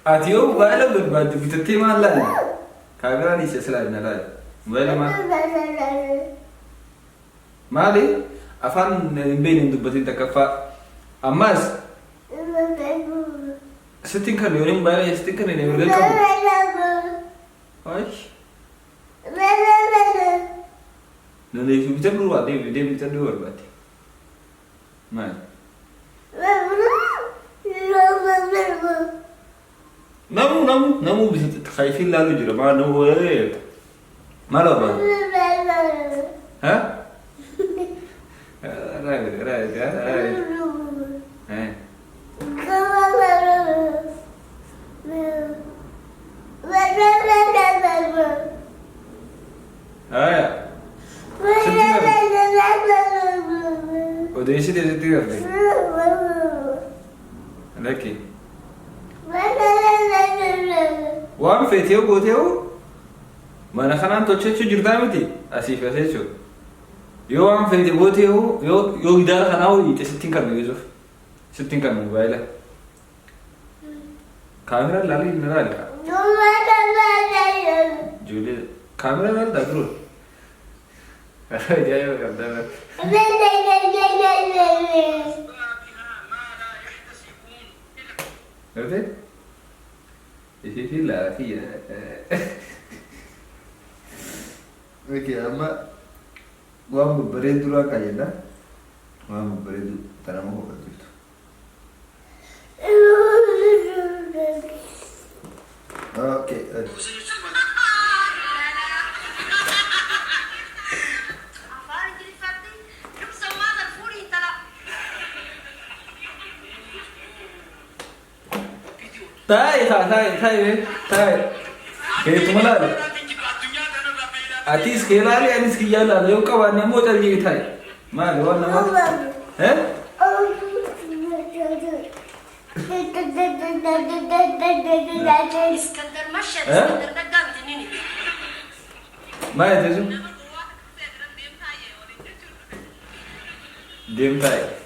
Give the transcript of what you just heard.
Atio baala barbaaddu bitattee maal laala? Kaameraan isa silaalina laala. Baala maal? Maali? Afaan hin beekne dubbatiin takkaffaa. Ammas sittiin kan yooniin baala sittiin kan hin eegalee qabu. Nanti kita perlu ada dia minta dua berarti. Mana? Namu bisa khaifin lalu juga mana boleh. Malah apa? Hah? Rai. Udah isi dia setir lagi. Lagi. Waan feetee gootee mana kanaan tolchachuu jirtaa miti asiif as jechuudha. Yoo waan feetee gootee yoo gidaara kanaa ho'iite sittiin kan beeksisuuf sittiin kan mobaayila. Kaameraan laalii hin laali. Ijoollee kaameraan laali taasisu. Ajaa'iba qabdaa. Ngerti? Isi lah sih ya. Oke, ama gua beberin dulu kayaknya. Gua beberin dulu tanah mau apa itu. Oke. Tai. Kayak tu malah. Atis kelali anis kiyala, leu kawan yang mau cari tai. Mana warna mana? Iskandar Masjid, Iskandar Dagang ini. Mana tu? Diam tai.